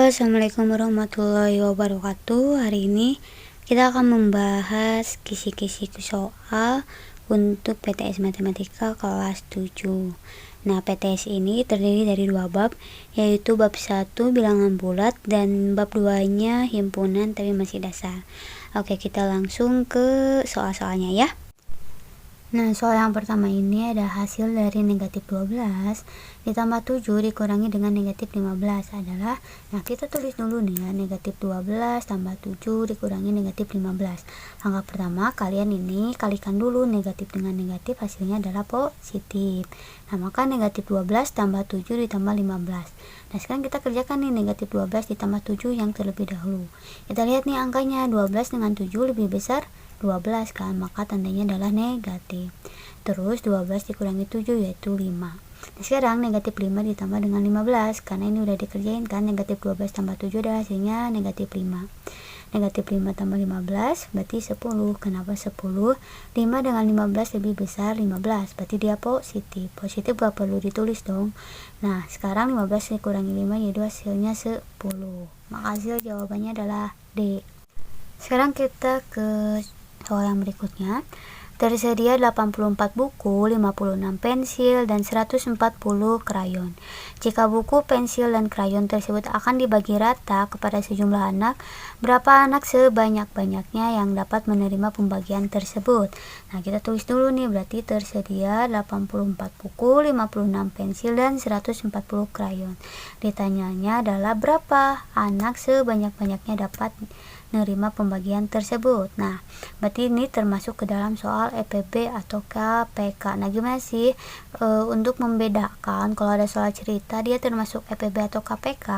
Halo, assalamualaikum warahmatullahi wabarakatuh. Hari ini kita akan membahas kisi-kisi soal untuk PTS Matematika kelas 7. Nah, PTS ini terdiri dari dua bab, yaitu bab 1 bilangan bulat dan bab 2-nya himpunan tapi masih dasar. Oke, kita langsung ke soal-soalnya ya. Nah, soal yang pertama ini ada hasil dari negatif 12 ditambah 7 dikurangi dengan negatif 15 adalah, nah kita tulis dulu nih ya, negatif 12 tambah 7 dikurangi negatif 15. Langkah pertama, kalian ini kalikan dulu negatif dengan negatif, hasilnya adalah positif. Nah, maka negatif 12 tambah 7 ditambah 15. Nah, sekarang kita kerjakan nih negatif 12 ditambah 7 yang terlebih dahulu. Kita lihat nih angkanya, 12 dengan 7 lebih besar 12 kan, maka tandanya adalah negatif. Terus 12 dikurangi 7 yaitu 5. Nah, sekarang negatif 5 ditambah dengan 15, karena ini udah dikerjain kan, negatif 12 tambah 7 adalah hasilnya negatif 5. Negatif 5 tambah 15 berarti 10. Kenapa 10? 5 dengan 15 lebih besar 15, berarti dia positif. Positif gak perlu ditulis dong. Nah, sekarang 15 dikurangi 5 yaitu hasilnya 10. Maka hasil jawabannya adalah D. Sekarang kita ke soal yang berikutnya. Tersedia 84 buku, 56 pensil, dan 140 krayon. Jika buku, pensil, dan krayon tersebut akan dibagi rata kepada sejumlah anak, berapa anak sebanyak-banyaknya yang dapat menerima pembagian tersebut? Nah, kita tulis dulu nih, berarti tersedia 84 buku, 56 pensil, dan 140 krayon. Ditanyanya adalah berapa anak sebanyak-banyaknya dapat menerima pembagian tersebut. Nah, berarti ini termasuk ke dalam soal EPB atau KPK. Nah, gimana sih untuk membedakan kalau ada soal cerita dia termasuk EPB atau KPK?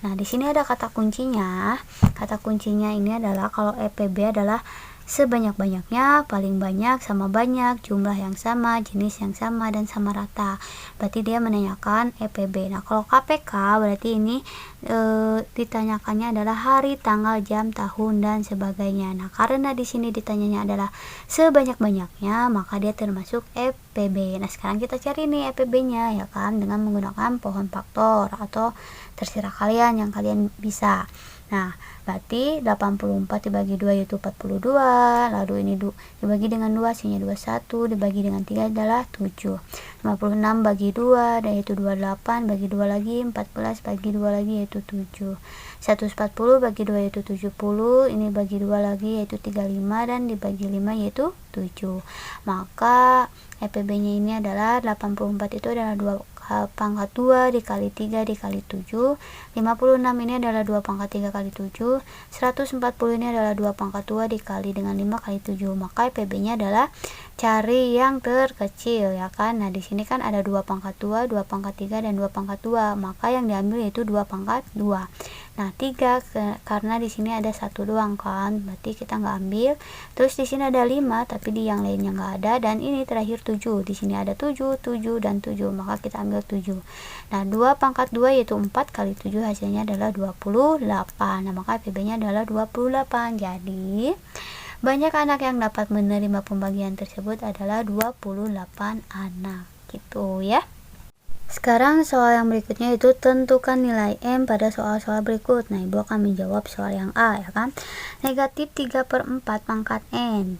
Nah, di sini ada kata kuncinya. Kata kuncinya ini adalah kalau EPB adalah sebanyak-banyaknya, paling banyak, sama banyak, jumlah yang sama, jenis yang sama, dan sama rata. Berarti dia menanyakan EPB. Nah, kalau KPK berarti ini ditanyakannya adalah hari, tanggal, jam, tahun, dan sebagainya. Nah, karena di sini ditanyanya adalah sebanyak-banyaknya, maka dia termasuk EPB. Nah, sekarang kita cari nih EPB-nya ya kan, dengan menggunakan pohon faktor atau terserah kalian yang kalian bisa. Nah, berarti 84 dibagi 2 yaitu 42, lalu ini dibagi dengan 2 hasilnya 21, dibagi dengan 3 adalah 7. 56 bagi 2 yaitu 28, bagi 2 lagi 14, bagi 2 lagi yaitu 7. 140 bagi 2 yaitu 70, ini bagi 2 lagi yaitu 35, dan dibagi 5 yaitu 7. Maka EPB-nya ini adalah 84 itu adalah 2 pangkat 2 dikali 3 dikali 7. 56 ini adalah 2 pangkat 3 kali 7. 140 ini adalah 2 pangkat 2 dikali dengan 5 kali 7. Maka EPB-nya adalah cari yang terkecil ya kan. Nah, di sini kan ada 2 pangkat 2, 2 pangkat 3, dan 2 pangkat 2. Maka yang diambil yaitu 2 pangkat 2. Nah, 3 karena di sini ada 1 doang kan, berarti kita nggak ambil. Terus di sini ada 5 tapi di yang lainnya nggak ada, dan ini terakhir 7. Di sini ada 7, 7, dan 7, maka kita ambil 7. Nah, 2 pangkat 2 yaitu 4 kali 7 hasilnya adalah 28. Nah, maka PB-nya adalah 28. Jadi, banyak anak yang dapat menerima pembagian tersebut adalah 28 anak. Gitu ya. Sekarang soal yang berikutnya itu tentukan nilai M pada soal-soal berikut. Nah, Ibu akan menjawab soal yang A ya kan. Negatif 3/4 pangkat N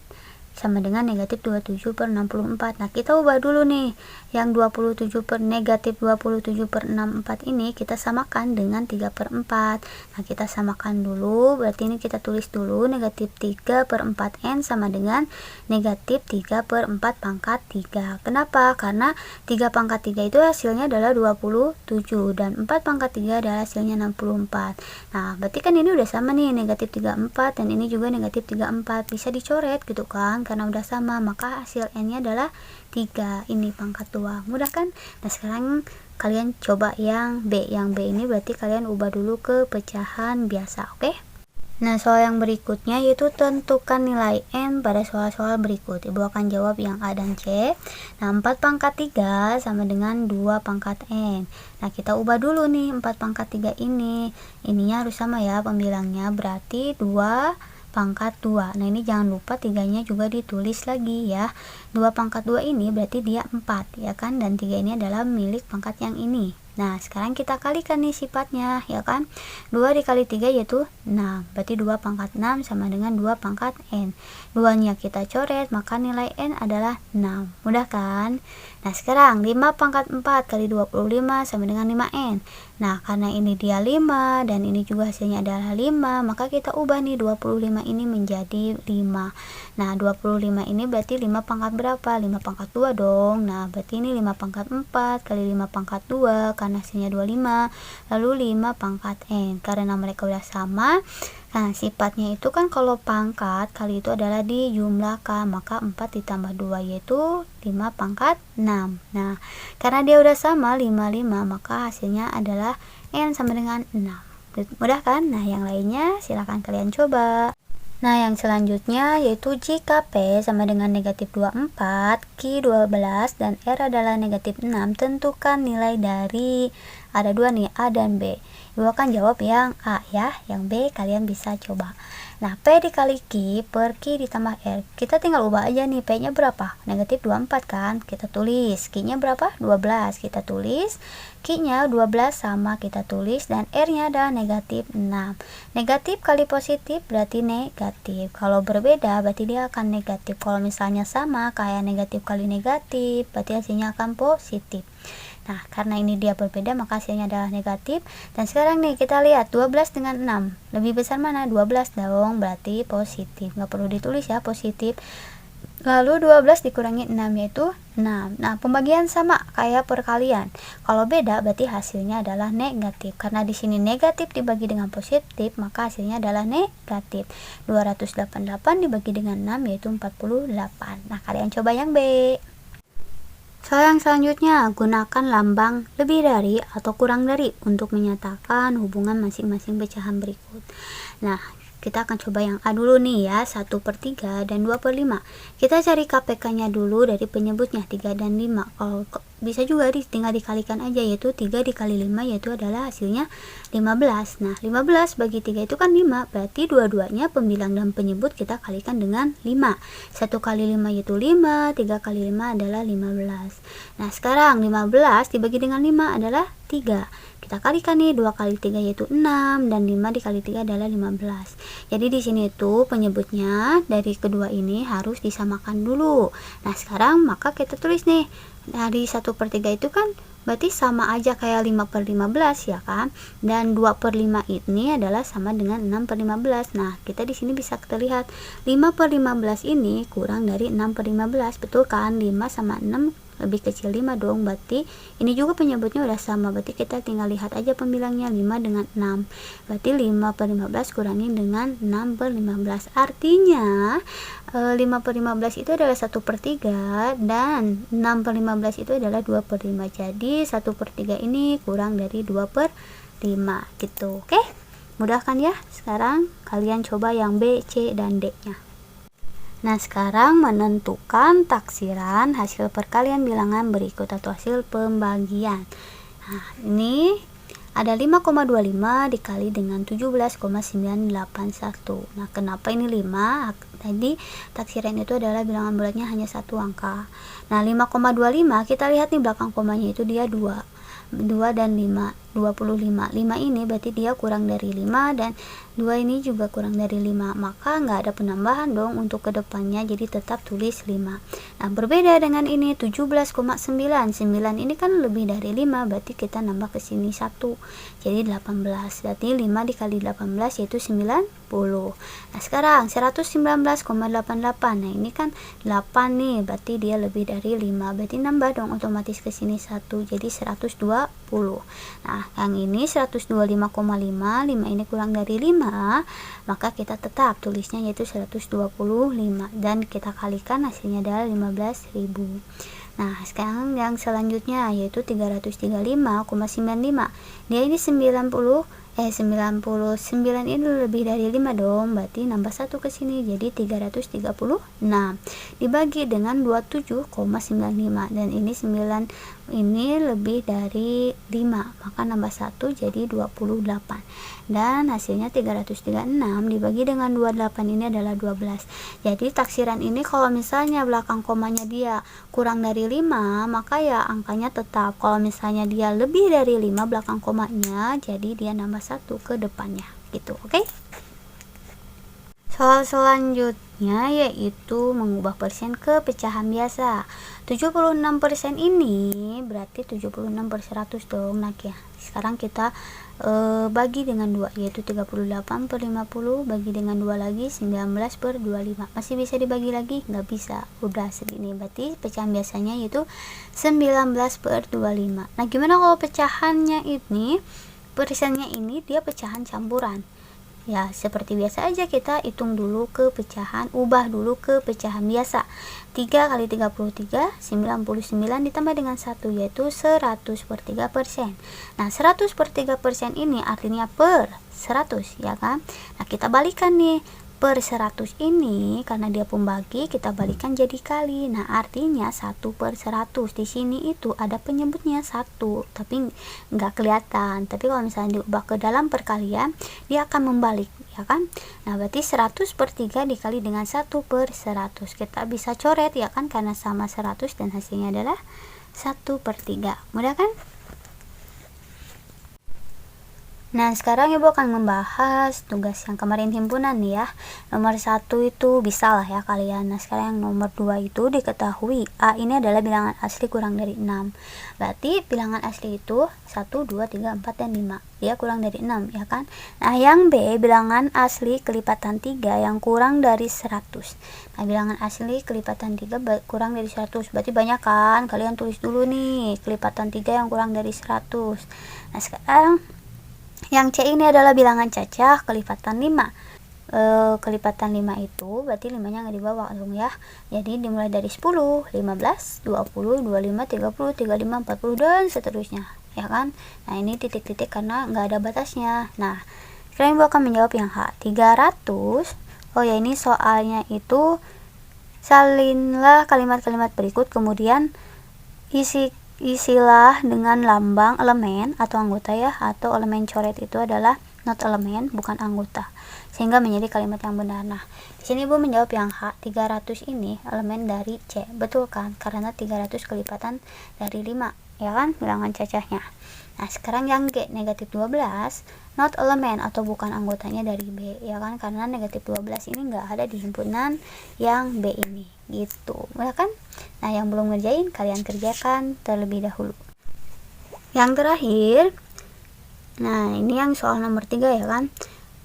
sama dengan negatif 27/64. Nah, kita ubah dulu nih. Yang negatif 27/64 ini kita samakan dengan 3/4. Nah, kita samakan dulu. Berarti ini kita tulis dulu negatif 3/4 N sama dengan negatif 3/4 pangkat 3. Kenapa? Karena 3 pangkat 3 itu hasilnya adalah 27 dan 4 pangkat 3 adalah hasilnya 64. Nah, berarti kan ini udah sama nih, negatif 34 dan ini juga negatif 34. Bisa dicoret gitu kan, karena udah sama, maka hasil N-nya adalah 3. Ini pangkat 2. Mudah kan? Nah, sekarang kalian coba yang B. Yang B ini berarti kalian ubah dulu ke pecahan biasa, oke? Nah, soal yang berikutnya yaitu tentukan nilai N pada soal-soal berikut. Ibu akan jawab yang A dan C. Nah, 4 pangkat 3 sama dengan 2 pangkat N. Nah, kita ubah dulu nih 4 pangkat 3 ini. Ininya harus sama ya pembilangnya, berarti 2 pangkat 2. Nah, ini jangan lupa 3-nya juga ditulis lagi ya. 2 pangkat 2 ini berarti dia 4 ya kan, dan 3 ini adalah milik pangkat yang ini. Nah, sekarang kita kalikan nih sifatnya, ya kan? 2 dikali 3 yaitu 6. Berarti 2 pangkat 6 sama dengan 2 pangkat N. 2-nya kita coret, maka nilai N adalah 6. Mudah kan? Nah, sekarang 5 pangkat 4 kali 25 sama dengan 5N. Nah, karena ini dia 5 dan ini juga hasilnya adalah 5, maka kita ubah nih 25 ini menjadi 5. Nah, 25 ini berarti 5 pangkat berapa? 5 pangkat 2 dong. Nah, berarti ini 5 pangkat 4 kali 5 pangkat 2 karena hasilnya 25, lalu 5 pangkat N. Karena mereka udah sama, nah sifatnya itu kan kalau pangkat kali itu adalah dijumlahkan, maka 4 ditambah 2 yaitu 5 pangkat 6. Nah, karena dia udah sama 5, maka hasilnya adalah N sama dengan 6. Mudah kan? Nah, yang lainnya silahkan kalian coba. Nah, yang selanjutnya yaitu jika P sama dengan negatif 24, Q 12, dan R adalah negatif 6, tentukan nilai dari, ada dua nih, A dan B. Ibu akan jawab yang A ya, yang B kalian bisa coba. Nah, P dikali Q per Q ditambah R. Kita tinggal ubah aja nih, P-nya berapa? Negatif 24 kan? Kita tulis. Q-nya berapa? 12. Kita tulis. Q-nya 12 sama kita tulis. Dan R-nya adalah negatif 6. Negatif kali positif berarti negatif. Kalau berbeda berarti dia akan negatif. Kalau misalnya sama kayak negatif kali negatif, berarti hasilnya akan positif. Nah, karena ini dia berbeda, maka hasilnya adalah negatif. Dan sekarang nih, kita lihat 12 dengan 6. Lebih besar mana? 12 dong, berarti positif. Nggak perlu ditulis ya, positif. Lalu 12 dikurangi 6 yaitu 6. Nah, pembagian sama kayak perkalian. Kalau beda, berarti hasilnya adalah negatif. Karena di sini negatif dibagi dengan positif, maka hasilnya adalah negatif. 288 dibagi dengan 6 yaitu 48. Nah, kalian coba yang B. Soal yang selanjutnya, gunakan lambang lebih dari atau kurang dari untuk menyatakan hubungan masing-masing pecahan berikut. Nah, kita akan coba yang A dulu nih ya, 1/3 dan 2/5. Kita cari KPK-nya dulu dari penyebutnya 3 dan 5. Kalau bisa juga tinggal dikalikan aja, yaitu 3 dikali 5 yaitu adalah hasilnya 15. Nah, 15 bagi 3 itu kan 5, berarti dua-duanya pembilang dan penyebut kita kalikan dengan 5. 1 kali 5 yaitu 5, 3 kali 5 adalah 15. Nah, sekarang 15 dibagi dengan 5 adalah 3. Kita kalikan nih, 2 kali 3 yaitu 6 dan 5 dikali 3 adalah 15. Jadi di sini itu penyebutnya dari kedua ini harus disamakan dulu. Nah, sekarang maka kita tulis nih, dari 1/3 itu kan berarti sama aja kayak 5/15 ya kan, dan 2/5 ini adalah sama dengan 6/15. Nah, kita di sini bisa kita lihat 5/15 ini kurang dari 6/15, betul kan? 5 sama 6 lebih kecil 5 dong, berarti ini juga penyebutnya udah sama, berarti kita tinggal lihat aja pembilangnya 5 dengan 6, berarti 5/15 kurangi dengan 6/15, artinya 5/15 itu adalah 1/3 dan 6/15 itu adalah 2/5, jadi 1/3 ini kurang dari 2/5 gitu. Oke, mudah kan ya? Sekarang kalian coba yang B, C, dan D nya. Nah, sekarang menentukan taksiran hasil perkalian bilangan berikut atau hasil pembagian. Nah, ini ada 5,25 dikali dengan 17,981. Nah, kenapa ini 5? Tadi taksiran itu adalah bilangan bulatnya hanya satu angka. Nah, 5,25 kita lihat nih belakang komanya itu dia 2 dan 5, 25. 5 ini berarti dia kurang dari 5 dan 2 ini juga kurang dari 5, maka nggak ada penambahan dong untuk kedepannya, jadi tetap tulis 5. Nah, berbeda dengan ini 17,9. 9 ini kan lebih dari 5, berarti kita nambah ke sini 1, jadi 18. Berarti 5 dikali 18 yaitu 90. Nah, sekarang 119,88. Nah, ini kan 8 nih, berarti dia lebih dari 5, berarti nambah dong otomatis ke sini 1, jadi 120. Nah, yang ini 125,5, 5 ini kurang dari 5, maka kita tetap tulisnya yaitu 125 dan kita kalikan hasilnya adalah 15.000. Nah, sekarang yang selanjutnya yaitu 335,95. Dia ini 99 ini lebih dari 5 dong, berarti nambah 1 ke sini jadi 336 dibagi dengan 27,95, dan ini 9 ini lebih dari 5, maka nambah 1 jadi 28, dan hasilnya 336 dibagi dengan 28 ini adalah 12. Jadi taksiran ini kalau misalnya belakang komanya dia kurang dari 5, maka ya angkanya tetap. Kalau misalnya dia lebih dari 5 belakang komanya, jadi dia nambah 1 ke depannya gitu. Oke? Soal selanjutnya yaitu mengubah persen ke pecahan biasa. 76% ini berarti 76 per 100 dong. Nah ya, sekarang kita bagi dengan 2, yaitu 38 per 50 bagi dengan 2 lagi 19 per 25. Masih bisa dibagi lagi? Nggak bisa, udah segini. Berarti pecahan biasanya yaitu 19 per 25. Nah gimana kalau pecahannya ini, persennya ini dia pecahan campuran? Ya seperti biasa aja, kita hitung dulu ke pecahan, ubah dulu ke pecahan biasa. 3 kali 33 99 ditambah dengan 1 yaitu 100 per 3%. Nah 100 per 3% ini artinya per 100 ya kan. Nah kita balikan nih, per 100 ini karena dia pembagi kita balikan jadi kali. Nah artinya 1 per 100 di sini itu ada penyebutnya 1 tapi nggak kelihatan, tapi kalau misalnya diubah ke dalam perkalian dia akan membalik ya kan. Nah berarti 100 per 3 dikali dengan 1 per 100, kita bisa coret ya kan karena sama 100 dan hasilnya adalah 1 per 3. Mudah kan? Nah sekarang ibu akan membahas tugas yang kemarin himpunan nih ya. Nomor 1 itu bisa lah ya kalian. Nah sekarang yang nomor 2 itu diketahui A ini adalah bilangan asli kurang dari 6. Berarti bilangan asli itu 1, 2, 3, 4, dan 5. Dia kurang dari 6 ya kan. Nah yang B bilangan asli kelipatan 3 yang kurang dari 100. Nah bilangan asli kelipatan 3 kurang dari 100. Berarti banyak kan. Kalian tulis dulu nih kelipatan 3 yang kurang dari 100. Nah sekarang yang C ini adalah bilangan cacah kelipatan 5. Kelipatan 5 itu berarti 5 nya nggak dibawa dong ya. Jadi dimulai dari 10, 15, 20, 25, 30, 35, 40 dan seterusnya ya kan. Nah ini titik-titik karena nggak ada batasnya. Nah sekarang ibu akan menjawab yang H, 300. Oh ya ini soalnya itu salinlah kalimat-kalimat berikut kemudian isilah dengan lambang elemen atau anggota ya, atau elemen coret itu adalah not elemen bukan anggota sehingga menjadi kalimat yang benar. Nah di sini ibu menjawab yang H, 300 ini elemen dari C, betul kan karena 300 kelipatan dari 5 ya kan bilangan cacahnya. Nah sekarang yang G, negatif 12 not elemen atau bukan anggotanya dari B ya kan karena negatif 12 ini enggak ada di himpunan yang B ini gitu ya kan. Nah yang belum ngerjain kalian kerjakan terlebih dahulu. Yang terakhir, nah ini yang soal nomor 3 ya kan.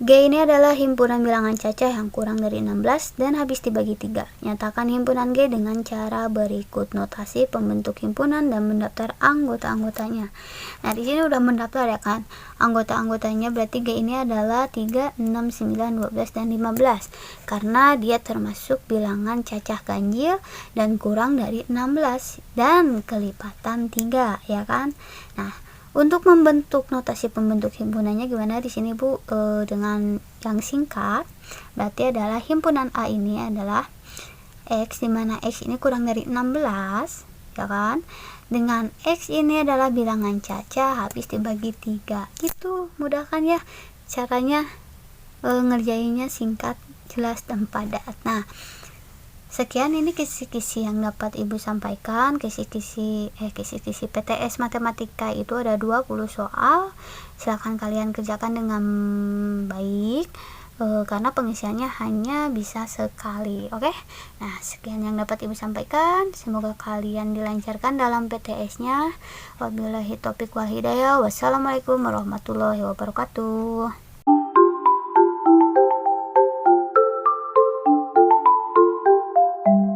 G ini adalah himpunan bilangan cacah yang kurang dari 16 dan habis dibagi 3. Nyatakan himpunan G dengan cara berikut. Notasi pembentuk himpunan dan mendaftar anggota-anggotanya. Nah, di sini udah mendaftar ya kan. Anggota-anggotanya berarti G ini adalah 3, 6, 9, 12 dan 15. Karena dia termasuk bilangan cacah ganjil dan kurang dari 16 dan kelipatan 3 ya kan. Nah, untuk membentuk notasi pembentuk himpunannya gimana di sini Bu? Dengan yang singkat, berarti adalah himpunan A ini adalah X, di mana X ini kurang dari 16, ya kan? Dengan X ini adalah bilangan cacah habis dibagi 3. Itu mudah kan ya? Caranya ngerjainnya singkat, jelas dan padat. Nah, sekian ini kisi-kisi yang dapat ibu sampaikan. Kisi-kisi PTS matematika itu ada 20 soal. Silakan kalian kerjakan dengan baik karena pengisiannya hanya bisa sekali. Oke. Nah sekian yang dapat ibu sampaikan, semoga kalian dilancarkan dalam PTS-nya. Wabillahi taufiq wal hidayah. Wassalamualaikum warahmatullahi wabarakatuh.